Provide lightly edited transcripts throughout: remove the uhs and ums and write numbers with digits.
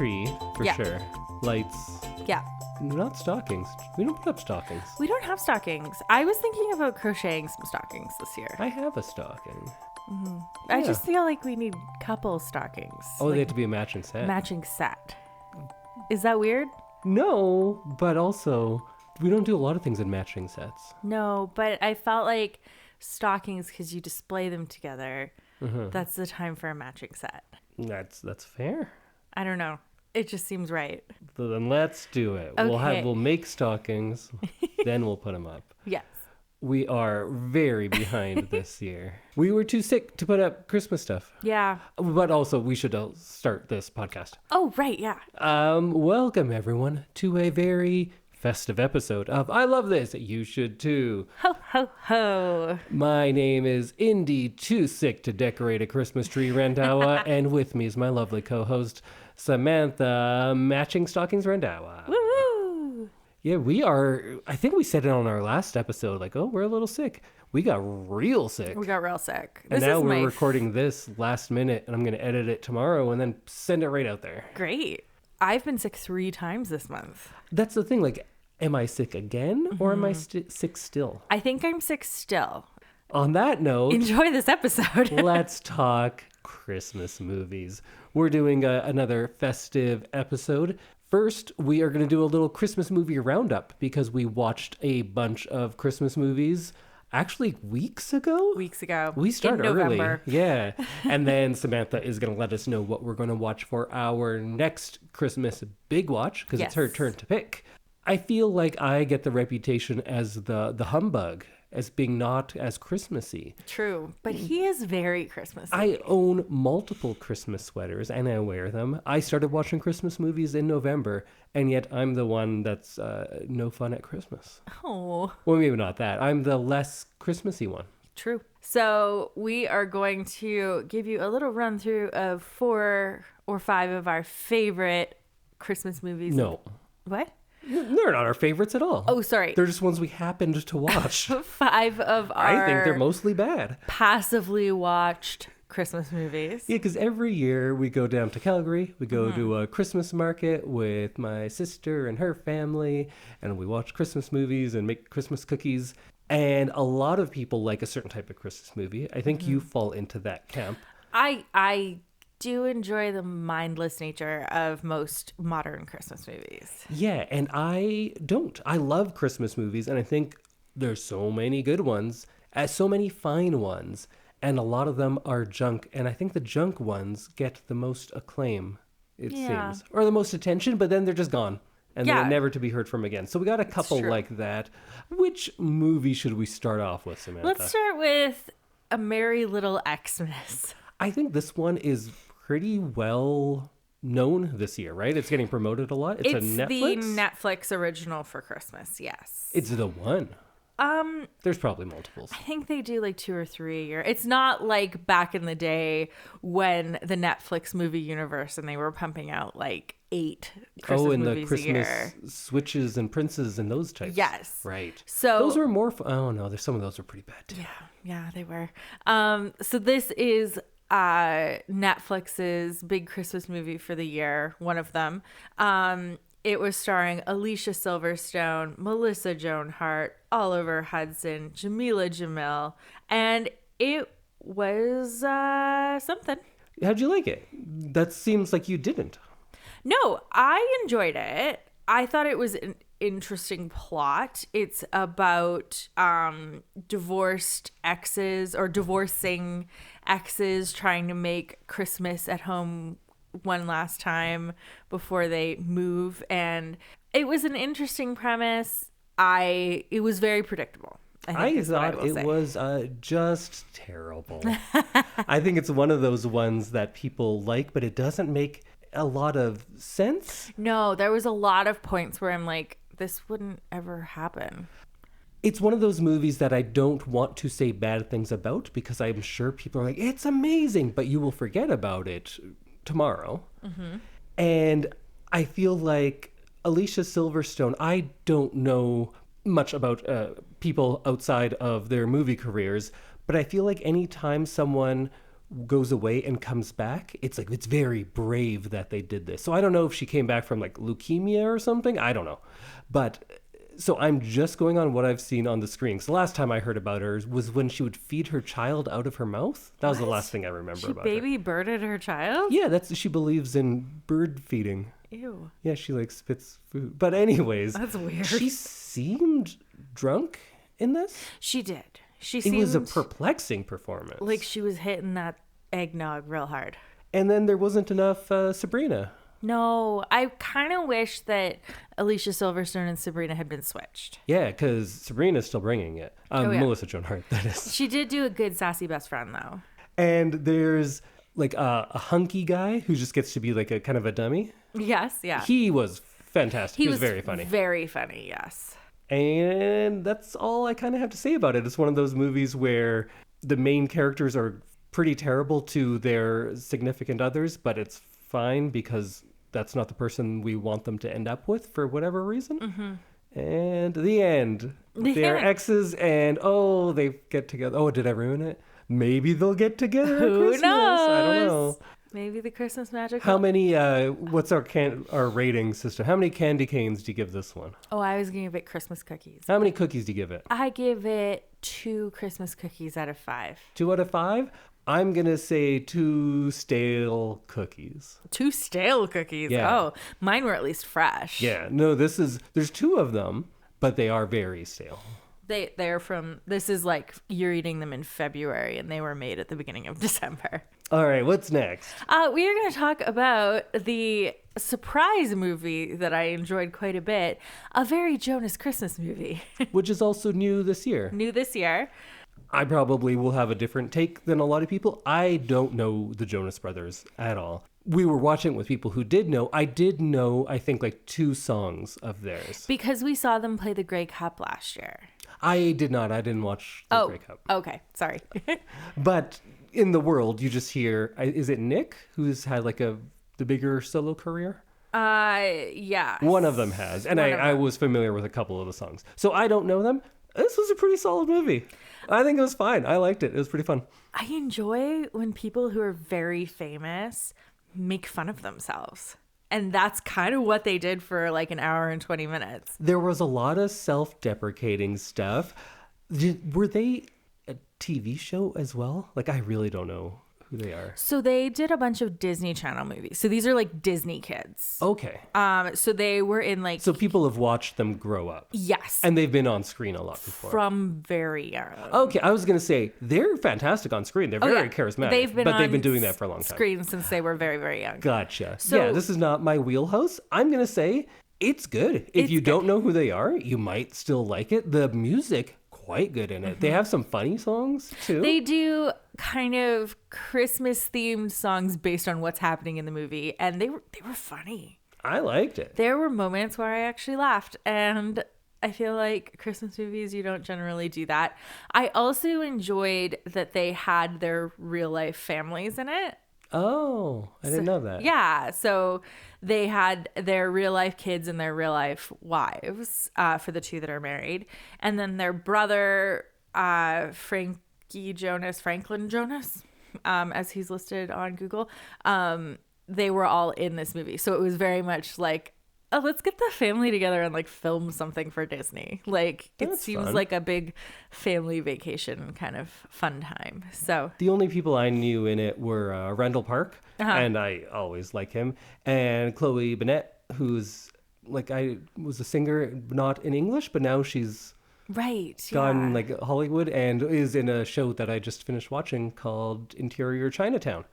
tree, for sure. Lights. Yeah. Not stockings. We don't put up stockings. We don't have stockings. I was thinking about crocheting some stockings this year. I have a stocking. Mm-hmm. I just feel like we need couple stockings. Oh, like they have to be a matching set. matching set. Is that weird? No, but also, we don't do a lot of things in matching sets. No, but I felt like stockings, because you display them together, that's the time for a matching set. That's fair. I don't know. It just seems right. So then let's do it. Okay. We'll make stockings, then we'll put them up. Yes. We are very behind this year. We were too sick to put up Christmas stuff. Yeah. But also, we should start this podcast. Oh, right. Yeah. Welcome, everyone, to a very festive episode of I Love This. You should too. Ho, ho, ho. My name is Indy, too sick to decorate a Christmas tree, Randhawa, and with me is my lovely co-host, Samantha, matching stockings, Randhawa. Woo-hoo. Yeah, we are, I think we said it on our last episode, like, oh, we're a little sick. We got real sick. We got real sick. And now we're recording this last minute, and I'm going to edit it tomorrow and then send it right out there. Great. I've been sick 3 times this month. That's the thing, like, am I sick again or am I sick still? I think I'm sick still. On that note, Enjoy this episode. let's talk Christmas movies. We're doing another festive episode. First, we are going to do a little Christmas movie roundup because we watched a bunch of Christmas movies actually weeks ago. We start in early. November. Yeah. And then Samantha is going to let us know what we're going to watch for our next Christmas big watch because it's her turn to pick. I feel like I get the reputation as the humbug, as being not as Christmassy. True, but he is very Christmassy. I own multiple Christmas sweaters and I wear them. I started watching Christmas movies in November, and yet I'm the one that's no fun at Christmas. Oh. Well, maybe not that. I'm the less Christmassy one. True. So we are going to give you a little run through of 4 or 5 of our favorite Christmas movies. No. What? They're not our favorites at all. Oh, sorry. They're just ones we happened to watch. 5 of our I think they're mostly bad. passively watched Christmas movies. Yeah, because every year we go down to Calgary. We go to a Christmas market with my sister and her family, and we watch Christmas movies and make Christmas cookies. And a lot of people like a certain type of Christmas movie. I think you fall into that camp. I do enjoy the mindless nature of most modern Christmas movies. Yeah, and I don't. I love Christmas movies, and I think there's so many good ones, so many fine ones, and a lot of them are junk. And I think the junk ones get the most acclaim, it seems, or the most attention, but then they're just gone. And they're never to be heard from again. So we got a couple like that. Which movie should we start off with, Samantha? Let's start with A Merry Little Xmas. I think this one is pretty well known this year, right? It's getting promoted a lot. It's a Netflix? The Netflix original for Christmas, yes. It's the one. There's probably multiples. I think they do like 2 or 3 a year. It's not like back in the day when the Netflix movie universe and they were pumping out like 8 Christmas movies the Christmas a year. Switches and Princes and those types. Yes. Right. So those were more oh no, there's some of those are pretty bad too. Yeah, they were. So this is Netflix's big Christmas movie for the year, one of them. It was starring Alicia Silverstone, Melissa Joan Hart, Oliver Hudson, Jamila Jamil, and it was something. How'd you like it? That seems like you didn't. No, I enjoyed it. I thought it was an interesting plot. It's about divorced exes or divorcing exes trying to make Christmas at home one last time before they move, and it was an interesting premise. It was very predictable. I thought it was just terrible. I think it's one of those ones that people like, but it doesn't make a lot of sense. No, there was a lot of points where I'm like, this wouldn't ever happen. It's one of those movies that I don't want to say bad things about because I'm sure people are like, it's amazing, but you will forget about it tomorrow. Mm-hmm. And I feel like Alicia Silverstone, I don't know much about people outside of their movie careers, but I feel like anytime someone goes away and comes back, it's like, it's very brave that they did this. So I don't know if she came back from like leukemia or something. I don't know. But so I'm just going on what I've seen on the screen. So the last time I heard about her was when she would feed her child out of her mouth. That was the last thing I remember about her. She baby birded her child? Yeah, she believes in bird feeding. Ew. Yeah, she like spits food. But anyways, That's weird. She seemed drunk in this. She did. It was a perplexing performance. Like she was hitting that eggnog real hard. And then there wasn't enough Sabrina. No, I kind of wish that Alicia Silverstone and Sabrina had been switched. Yeah, because Sabrina's still bringing it. Yeah. Melissa Joan Hart, that is. She did do a good sassy best friend, though. And there's like a hunky guy who just gets to be like a kind of a dummy. Yes, yeah. He was fantastic. He was very funny. Very funny, yes. And that's all I kind of have to say about it. It's one of those movies where the main characters are pretty terrible to their significant others, but it's fine because that's not the person we want them to end up with for whatever reason. Mm-hmm. And the end. They're exes and, they get together. Oh, did I ruin it? Maybe they'll get together at Christmas. Knows? I don't know. Maybe the Christmas magic. How many, what's our rating system? How many candy canes do you give this one? Oh, I was going to give it Christmas cookies. How many cookies do you give it? I give it 2 Christmas cookies out of 5. 2 out of 5? I'm going to say 2 stale cookies. 2 stale cookies? Yeah. Oh, mine were at least fresh. Yeah, no, there's 2 of them, but they are very stale. They're from, this is like you're eating them in February and they were made at the beginning of December. All right, what's next? We are going to talk about the surprise movie that I enjoyed quite a bit, a very Jonas Christmas movie. Which is also new this year. New this year. I probably will have a different take than a lot of people. I don't know the Jonas Brothers at all. We were watching it with people who did know. I did know, I think, like 2 songs of theirs. Because we saw them play the Grey Cup last year. I did not. I didn't watch the Grey Cup. Okay. Sorry. But in the world, you just hear, is it Nick who's had like the bigger solo career? Yeah. One of them has. And I was familiar with a couple of the songs. So I don't know them. This was a pretty solid movie. I think it was fine. I liked it. It was pretty fun. I enjoy when people who are very famous make fun of themselves. And that's kind of what they did for like an hour and 20 minutes. There was a lot of self-deprecating stuff. Were they a TV show as well? Like, I really don't know who they are. So they did a bunch of Disney Channel movies. So these are like Disney kids. Okay. So they were in like... So people have watched them grow up. Yes. And they've been on screen a lot before. From very young. Okay, I was going to say, they're fantastic on screen. They're very charismatic. They've been doing that for a long time. Screen since they were very, very young. Gotcha. So, yeah, this is not my wheelhouse. I'm going to say it's good. If you don't know who they are, you might still like it. The music, quite good in it. Mm-hmm. They have some funny songs, too. They do kind of Christmas-themed songs based on what's happening in the movie, and they were funny. I liked it. There were moments where I actually laughed, and I feel like Christmas movies, you don't generally do that. I also enjoyed that they had their real-life families in it. Oh, I didn't know that. Yeah, so they had their real-life kids and their real-life wives for the 2 that are married, and then their brother, Franklin Jonas, as he's listed on Google, they were all in this movie. So it was very much like, oh, let's get the family together and like film something for Disney. Like it seems fun. Like a big family vacation kind of fun time. So the only people I knew in it were Randall Park, and I always like him, and Chloe Bennet, who's like, I was a singer, not in English, but now she's gone like Hollywood and is in a show that I just finished watching called Interior Chinatown.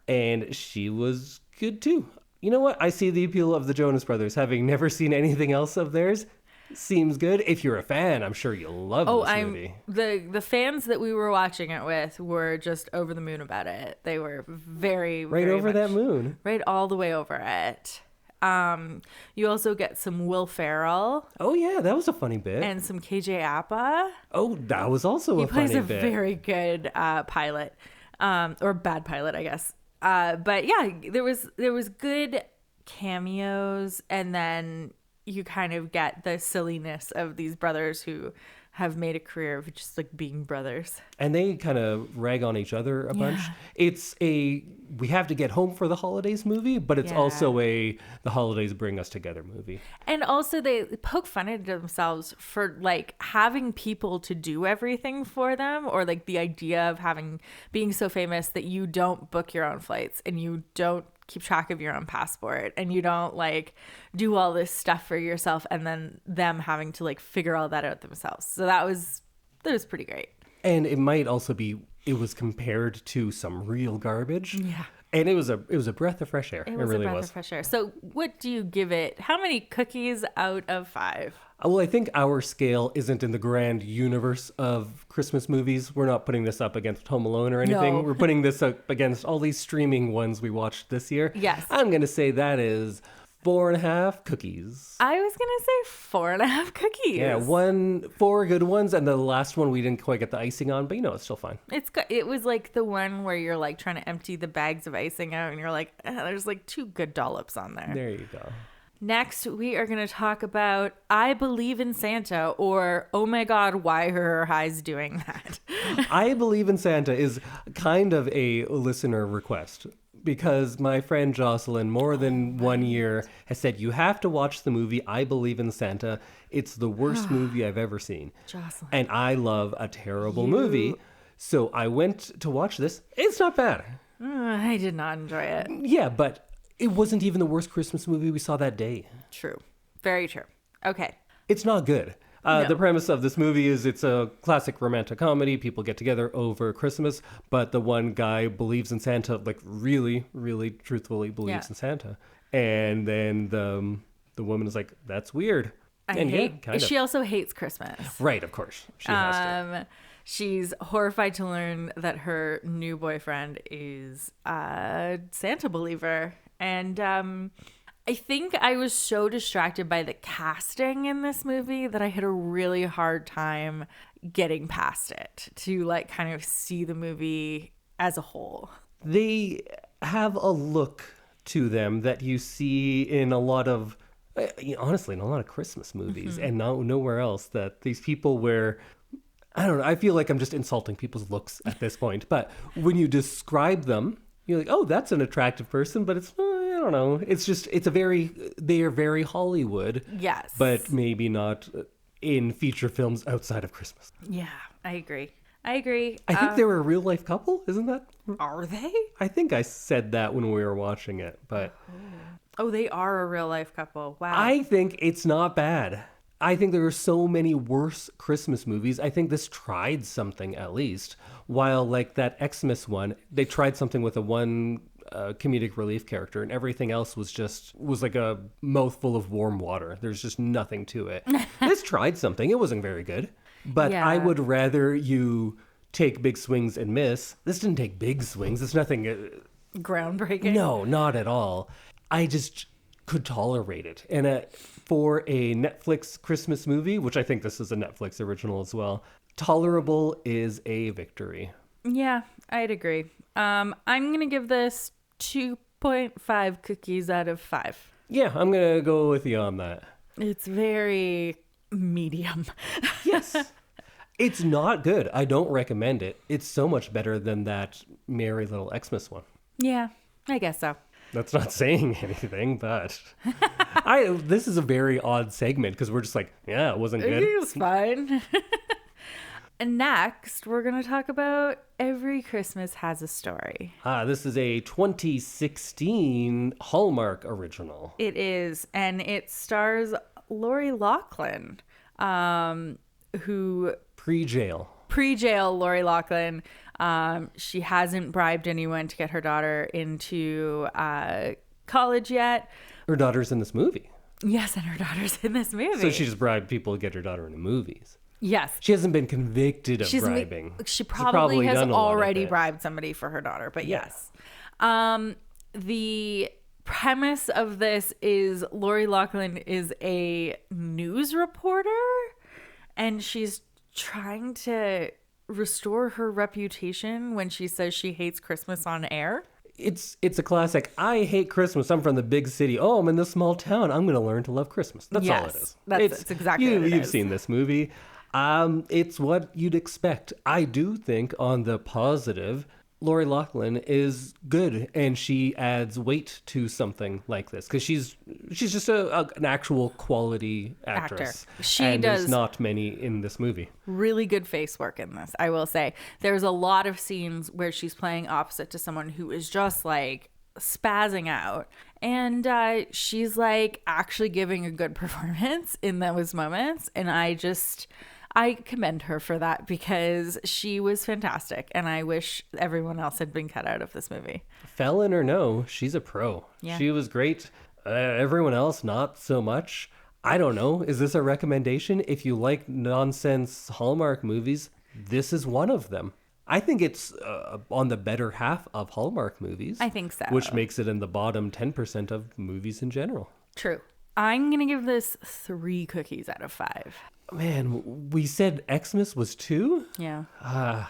And she was good too. You know what? I see the appeal of the Jonas Brothers. Having never seen anything else of theirs, seems good. If you're a fan, I'm sure you'll love this movie. The fans that we were watching it with were just over the moon about it. They were very over that moon. Right all the way over it. You also get some Will Ferrell. Oh yeah, that was a funny bit. And some KJ Apa. Oh, that was also a funny bit. He plays a very good pilot, or bad pilot, I guess. But yeah, there was good cameos, and then you kind of get the silliness of these brothers who have made a career of just like being brothers. And they kind of rag on each other a bunch. It's we have to get home for the holidays movie, but it's also the holidays bring us together movie. And also they poke fun at themselves for like having people to do everything for them, or like the idea of being so famous that you don't book your own flights and you don't keep track of your own passport and you don't like do all this stuff for yourself, and then them having to like figure all that out themselves. So that was pretty great. And it might also be, it was compared to some real garbage. Yeah. And it was a breath of fresh air. It was really a breath of fresh air. So what do you give it? How many cookies out of 5? Well, I think our scale isn't in the grand universe of Christmas movies. We're not putting this up against Home Alone or anything. No. We're putting this up against all these streaming ones we watched this year. Yes. I'm going to say that is 4.5 cookies. I was going to say 4.5 cookies. Yeah, 4 good ones, and the last one we didn't quite get the icing on, but it's still fine. It was like the one where you're like trying to empty the bags of icing out and you're like, there's like 2 good dollops on there. There you go. Next, we are going to talk about I Believe in Santa, or oh my God, why are her eyes doing that? I Believe in Santa is kind of a listener request, because my friend Jocelyn, more than 1 year, has said, you have to watch the movie I Believe in Santa. It's the worst movie I've ever seen. Jocelyn. And I love a terrible movie. So I went to watch this. It's not bad. I did not enjoy it. Yeah, but it wasn't even the worst Christmas movie we saw that day. True. Very true. Okay. It's not good. No. The premise of this movie is it's a classic romantic comedy. People get together over Christmas, but the one guy believes in Santa, like really, really truthfully believes in Santa. And then the woman is like, that's weird. She also hates Christmas. Right, of course. She has to. She's horrified to learn that her new boyfriend is a Santa believer. And I think I was so distracted by the casting in this movie that I had a really hard time getting past it to like kind of see the movie as a whole. They have a look to them that you see in a lot of, honestly, in a lot of Christmas movies and nowhere else, that these people wear. I don't know. I feel like I'm just insulting people's looks at this point. But when you describe them, you're like, oh, that's an attractive person. But it's, I don't know. It's just, they are very Hollywood. Yes. But maybe not in feature films outside of Christmas. Yeah, I agree. I think they were a real life couple. Isn't that? Are they? I think I said that when we were watching it. But Oh, they are a real life couple. Wow. I think it's not bad. I think there are so many worse Christmas movies. I think this tried something at least. While like that Xmas one, they tried something with one comedic relief character, and everything else was like a mouthful of warm water. There's just nothing to it. This tried something. It wasn't very good. But I would rather you take big swings and miss. This didn't take big swings. It's nothing groundbreaking. No, not at all. I just could tolerate it. And for a Netflix Christmas movie, which I think this is a Netflix original as well, tolerable is a victory. Yeah, I'd agree. I'm going to give this 2.5 cookies out of 5. Yeah, I'm going to go with you on that. It's very medium. Yes. It's not good. I don't recommend it. It's so much better than that Merry Little Xmas one. Yeah, I guess so. That's not saying anything, but this is a very odd segment because we're just like, yeah, it wasn't good. It was fine. And next, we're going to talk about Every Christmas Has a Story. This is a 2016 Hallmark original. It is, and it stars Lori Loughlin, who... Pre-jail Lori Loughlin. She hasn't bribed anyone to get her daughter into college yet. Her daughter's in this movie. Yes, and her daughter's in this movie. So she just bribed people to get her daughter into movies. Yes. She hasn't been convicted of bribing. She probably has already bribed somebody for her daughter, but yes. The premise of this is Lori Loughlin is a news reporter, and she's trying to restore her reputation when she says she hates Christmas on air. It's a classic. I hate Christmas. I'm from the big city. Oh, I'm in this small town. I'm going to learn to love Christmas. That's all it is. That's exactly what it is. You've seen this movie. It's what you'd expect. I do think on the positive, Lori Loughlin is good, and she adds weight to something like this because she's just an actual quality actress. She and does there's not many in this movie. really good face work in this, I will say. There's a lot of scenes where she's playing opposite to someone who is just like spazzing out, and she's like actually giving a good performance in those moments, and I commend her for that because she was fantastic, and I wish everyone else had been cut out of this movie. Felon or no, she's a pro. Yeah. She was great. Everyone else, not so much. I don't know. Is this a recommendation? If you like nonsense Hallmark movies, this is one of them. I think it's on the better half of Hallmark movies. I think so. Which makes it in the bottom 10% of movies in general. True. I'm going to give this 3 cookies out of 5. Man, we said Xmas was 2? Yeah. I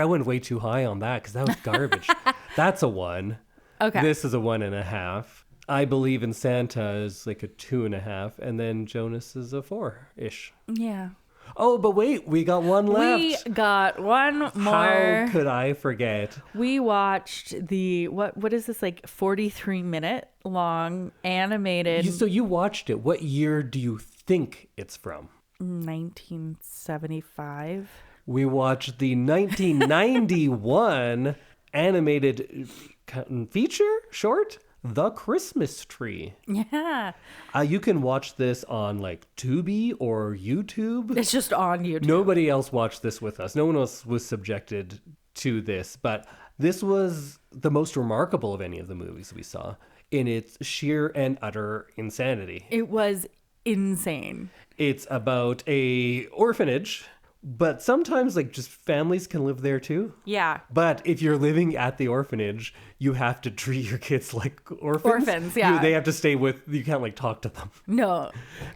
went way too high on that because that was garbage. That's a 1. Okay. This is a 1.5. I Believe in Santa is like a 2.5, and then Jonas is a 4-ish. Yeah. Oh, but wait, we got one left. We got one more. How could I forget? We watched the, what is this, like 43-minute long animated. So you watched it. What year do you think it's from? 1975. We watched the 1991 animated feature short, The Christmas Tree. Yeah. You can watch this on like Tubi or YouTube. It's just on YouTube. Nobody else watched this with us. No one else was subjected to this, but this was the most remarkable of any of the movies we saw in its sheer and utter insanity. It was insane. It's about a orphanage, but sometimes like just families can live there too. Yeah. But if you're living at the orphanage, you have to treat your kids like orphans. Orphans, yeah. They have to stay with, you can't like talk to them. No.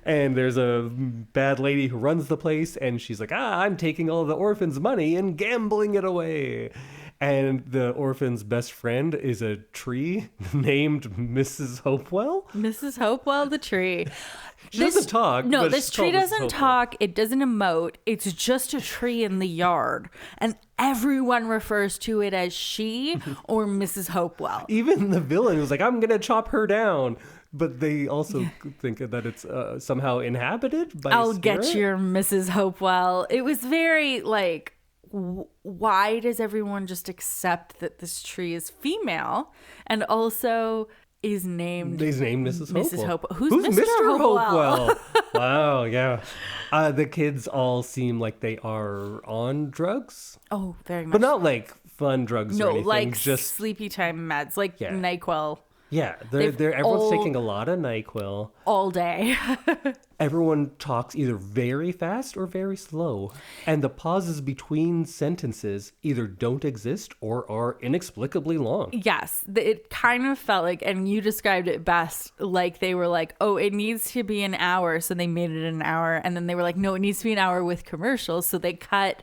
And there's a bad lady who runs the place, and she's like, I'm taking all the orphans' money and gambling it away. And the orphan's best friend is a tree named Mrs. Hopewell. Mrs. Hopewell the tree. She doesn't talk. No, but this she's tree called Mrs. doesn't Hopewell. talk. It doesn't emote. It's just a tree in the yard. And everyone refers to it as she or Mrs. Hopewell. Even the villain was like, I'm going to chop her down. But they also think that it's somehow inhabited by I'll a spirit. get your Mrs. Hopewell. It was very like, why does everyone just accept that this tree is female and also is named Mrs. Mrs. Hopewell. Hopewell? Who's Mr. Hopewell? Wow, yeah. The kids all seem like they are on drugs, Oh, very much. but not like fun drugs or No, anything. like just sleepy time meds, like Yeah. NyQuil yeah. they've Everyone's all- taking a lot of NyQuil. all day. Everyone talks either very fast or very slow, and the pauses between sentences either don't exist or are inexplicably long. Yes, it kind of felt like, and you described it best, like they were like, oh, it needs to be an hour, so they made it an hour, and then they were like, no, it needs to be an hour with commercials, so they cut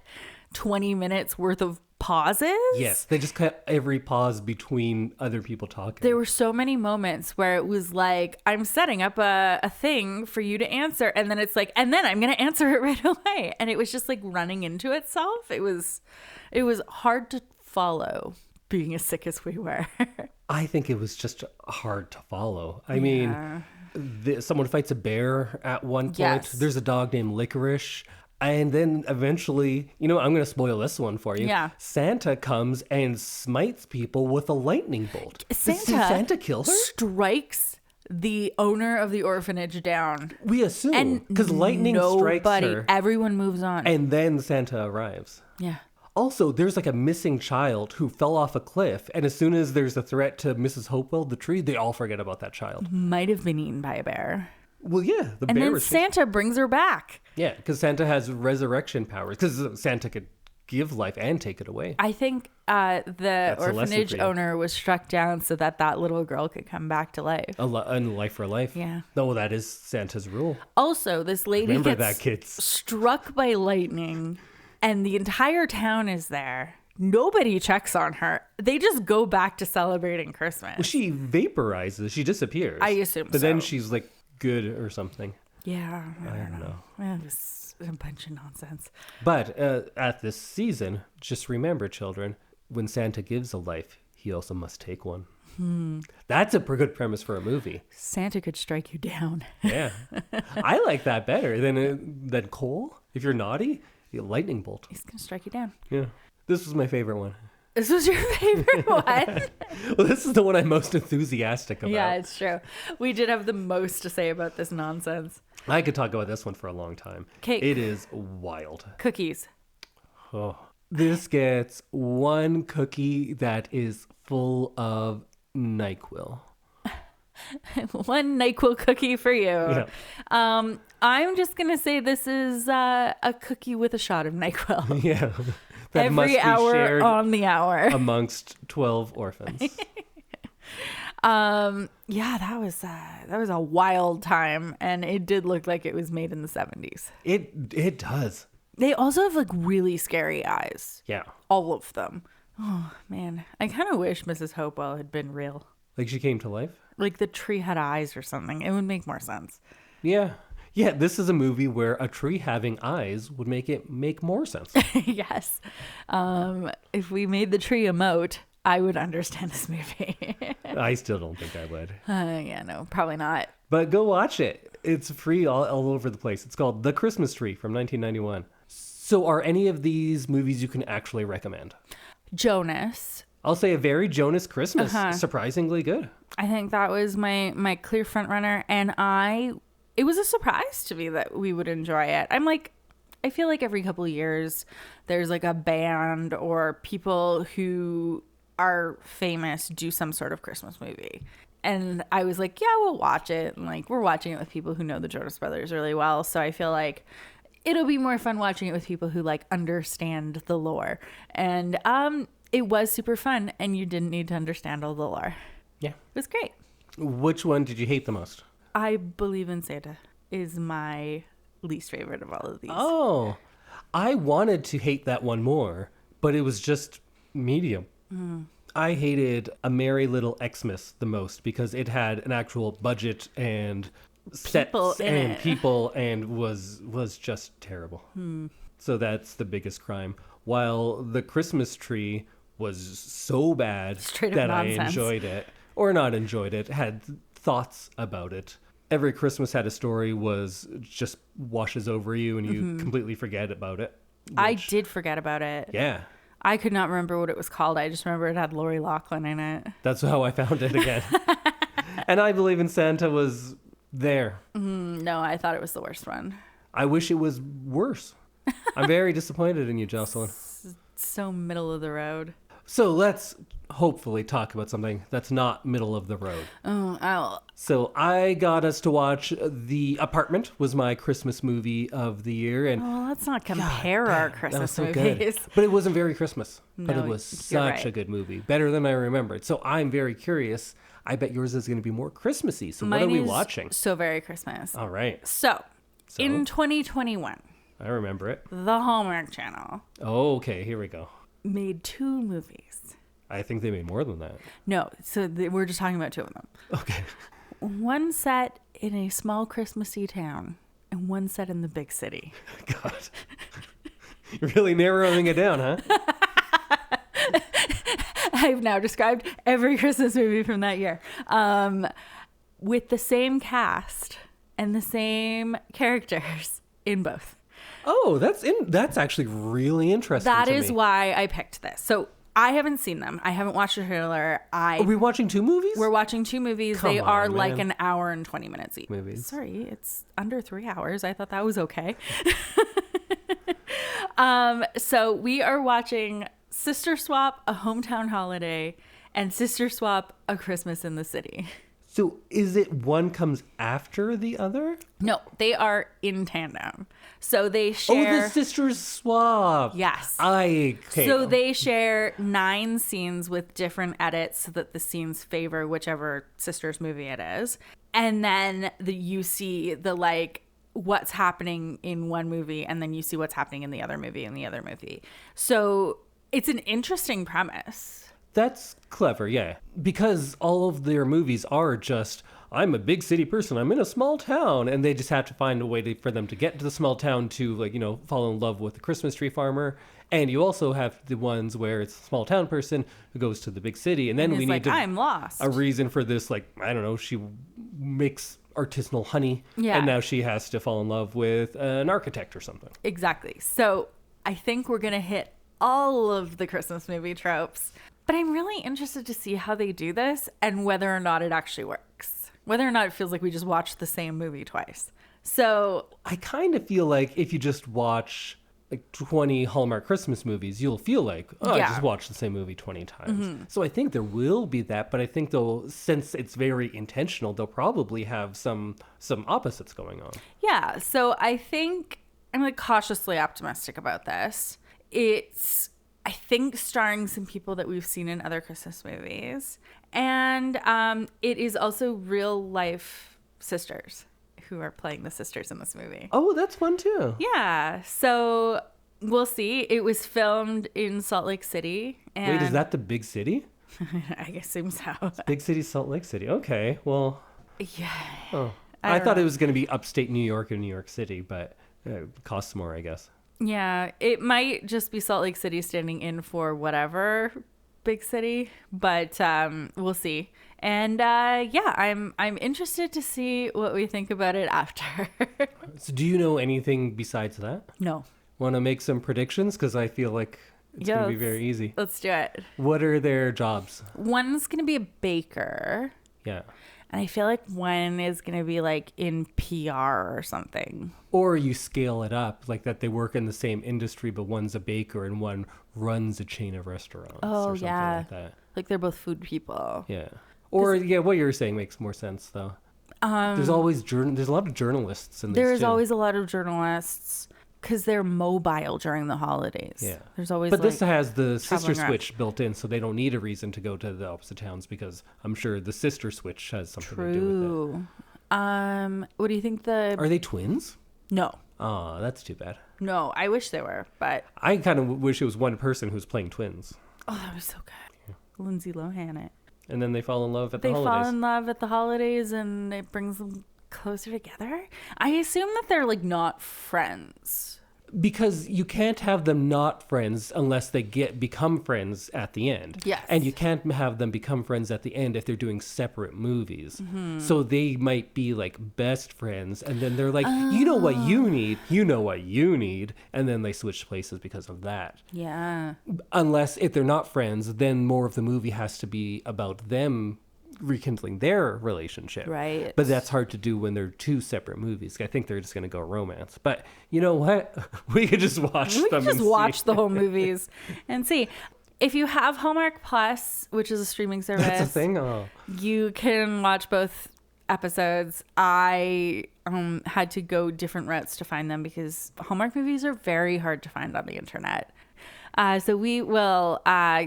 20 minutes worth of pauses. Yes, they just cut every pause between other people talking. There were so many moments where it was like, I'm setting up a thing for you to answer, and then it's like, and then I'm going to answer it right away. And it was just like running into itself. It was hard to follow, being as sick as we were. I think it was just hard to follow. I mean, someone fights a bear at one point. Yes. There's a dog named Licorice. And then eventually, I'm going to spoil this one for you. Yeah. Santa comes and smites people with a lightning bolt. Did Santa kill her? Strikes the owner of the orphanage down. We assume. And Because lightning strikes her. Everyone moves on. And then Santa arrives. Yeah. Also, there's like a missing child who fell off a cliff. And as soon as there's a threat to Mrs. Hopewell, the tree, they all forget about that child. Might have been eaten by a bear. Well, yeah. The And bear then was Santa brings her back. Yeah, because Santa has resurrection powers. Because Santa could give life and take it away. I think the a lesson orphanage for you. owner was struck down so that little girl could come back to life. And life for life. Yeah. No, that is Santa's rule. Also, this lady Remember gets that, kids. struck by lightning, and the entire town is there. Nobody checks on her. They just go back to celebrating Christmas. Well, she vaporizes. She disappears. I assume But then so. she's like good or something. Yeah, I don't know. It was a bunch of nonsense. But at this season, just remember, children, when Santa gives a life, he also must take one. That's a pretty good premise for a movie. Santa could strike you down. Yeah. I like that better than Cole. If you're naughty, the lightning bolt. He's going to strike you down. Yeah. This was my favorite one. This was your favorite one? Well, this is the one I'm most enthusiastic about. Yeah, it's true. We did have the most to say about this nonsense. I could talk about this one for a long time. Cake. It is wild. Cookies. Oh, this gets one cookie that is full of NyQuil. One NyQuil cookie for you. Yeah. I'm just going to say this is a cookie with a shot of NyQuil. Yeah. That must Every be hour shared on the hour. amongst 12 orphans. Yeah, that was a wild time, and it did look like it was made in the 70s. It does. They also have like really scary eyes. Yeah. All of them. Oh man, I kind of wish Mrs. Hopewell had been real. Like she came to life? Like the tree had eyes or something. It would make more sense. Yeah. Yeah, this is a movie where a tree having eyes would make more sense. Yes. If we made the tree emote, I would understand this movie. I still don't think I would. Yeah, no, probably not. But go watch it. It's free all over the place. It's called The Christmas Tree from 1991. So are any of these movies you can actually recommend? Jonas. I'll say a very Jonas Christmas. Surprisingly good. I think that was my clear front runner, and it was a surprise to me that we would enjoy it. I feel like every couple of years there's like a band or people who are famous do some sort of Christmas movie. And I was like, yeah, we'll watch it. And like, we're watching it with people who know the Jonas Brothers really well. So I feel like it'll be more fun watching it with people who like understand the lore. And it was super fun, and you didn't need to understand all the lore. Yeah. It was great. Which one did you hate the most? I Believe in Santa is my least favorite of all of these. Oh, I wanted to hate that one more, but it was just medium. I hated A Merry Little Xmas the most because it had an actual budget and sets and people and was just terrible. So that's the biggest crime. While The Christmas Tree was so bad that I enjoyed it, or not enjoyed it, had thoughts about it. Every Christmas Had a Story was just washes over you and you completely forget about it. I did forget about it. Yeah. I could not remember what it was called. I just remember it had Lori Loughlin in it. That's how I found it again. And I Believe in Santa was there. No, I thought it was the worst one. I wish it was worse. I'm very disappointed in you, Jocelyn. So middle of the road. So let's hopefully talk about something that's not middle of the road. So I got us to watch The Apartment, was my Christmas movie of the year. And let's not compare our Christmas movies. Good. But it wasn't very Christmas. But No, it was you're such right. a good movie. Better than I remembered. So I'm very curious. I bet yours is going to be more Christmassy. So what are we watching? So very Christmas. All right. So, in 2021, I remember it. the Hallmark Channel Oh, okay. Here we go. made 2 movies. I think they made more than that. No, so we're just talking about 2 of them. Okay. One set in a small Christmassy town, and one set in the big city. God. You're really narrowing it down, huh? I've now described every Christmas movie from that year. With the same cast and the same characters in both. Oh, that's actually really interesting. That to is me. why I picked this. So I haven't seen them. I haven't watched the trailer. Are we watching 2 movies? We're watching 2 movies. Come They on, are man. like an hour and 20 minutes each. Movies. Sorry, it's under 3 hours. I thought that was okay. So we are watching Sister Swap, A Hometown Holiday, and Sister Swap, A Christmas in the City. So is it one comes after the other? No, they are in tandem. So they share... Oh, the sisters swap. Yes. So they share 9 scenes with different edits so that the scenes favor whichever sister's movie it is. And then you see the like what's happening in one movie, and then you see what's happening in the other movie and the other movie. So it's an interesting premise. That's clever, yeah. Because all of their movies are just I'm a big city person. I'm in a small town. And they just have to find a way for them to get to the small town to, like, fall in love with the Christmas tree farmer. And you also have the ones where it's a small town person who goes to the big city. And then we need I'm lost. a reason for this, like, I don't know, she makes artisanal honey. Yeah. And now she has to fall in love with an architect or something. Exactly. So I think we're going to hit all of the Christmas movie tropes. But I'm really interested to see how they do this and whether or not it actually works. Whether or not it feels like we just watched the same movie twice. So I kind of feel like if you just watch like 20 Hallmark Christmas movies, you'll feel like, I just watched the same movie 20 times. Mm-hmm. So I think there will be that, but I think though, since it's very intentional, they'll probably have some opposites going on. Yeah, so I think I'm like cautiously optimistic about this. It's, I think, starring some people that we've seen in other Christmas movies. And it is also real life sisters who are playing the sisters in this movie. Oh, that's fun too. Yeah. So we'll see. It was filmed in Salt Lake City. And wait, is that the big city? I assume so. It's big city, Salt Lake City. Okay, well. Yeah. Oh, I thought it was going to be upstate New York and New York City, but it costs more, I guess. Yeah, it might just be Salt Lake City standing in for whatever big city, but we'll see. And I'm interested to see what we think about it after. So do you know anything besides that? No. Want to make some predictions? Because I feel like it's going to be very easy. Let's do it. What are their jobs? One's going to be a baker. Yeah. And I feel like one is going to be like in PR or something. Or you scale it up, like that they work in the same industry, but one's a baker and one runs a chain of restaurants. Oh, or something like that. Like they're both food people. Yeah. Or, what you're saying makes more sense, though. There's always there's a lot of journalists in this, There's always a lot of journalists because they're mobile during the holidays. Yeah. There's always But this has the sister around. switch built in, so they don't need a reason to go to the opposite towns because I'm sure the sister switch has something to do with it. What do you think the... Are they twins? No. Oh, that's too bad. No, I wish they were, but... I kind of wish it was one person who's playing twins. Oh, that was so good. Yeah. Lindsay Lohan it. And then they fall in love at the holidays. They fall in love at the holidays and it brings them closer together. I assume that they're like not friends. Because you can't have them not friends unless they become friends at the end. Yes. And you can't have them become friends at the end if they're doing separate movies. Mm-hmm. So they might be like best friends and then they're like, you know what you need, you know what you need. And then they switch places because of that. Yeah. Unless if they're not friends, then more of the movie has to be about them rekindling their relationship. Right. But that's hard to do when they're two separate movies. I think they're just going to go romance. But you know what? We could just watch them. We could just watch the whole movies and see. If you have Hallmark Plus, which is a streaming service, that's a thing. Oh. You can watch both episodes. I had to go different routes to find them because Hallmark movies are very hard to find on the internet. So we will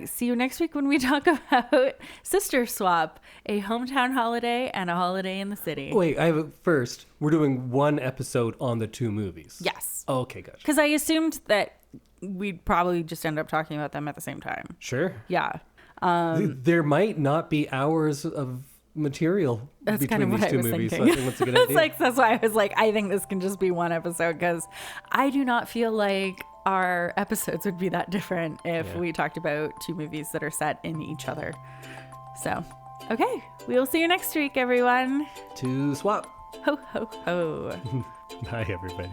see you next week when we talk about Sister Swap, a hometown holiday and a holiday in the city. Wait, first, we're doing one episode on the two movies. Yes. Oh, okay, gotcha. Because I assumed that we'd probably just end up talking about them at the same time. Sure. Yeah. There might not be hours of material that's between kind of these what two I was movies. thinking. So I think that's a good idea. That's why I was like, I think this can just be one episode because I do not feel like our episodes would be that different if we talked about two movies that are set in each other. So, okay, we will see you next week, everyone. To swap. Ho, ho, ho. Bye, everybody.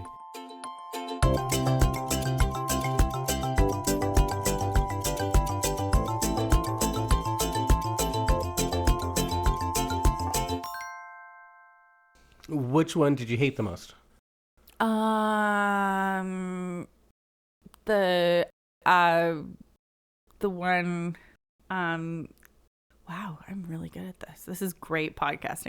Which one did you hate the most? The one, wow, I'm really good at this. This is great podcasting.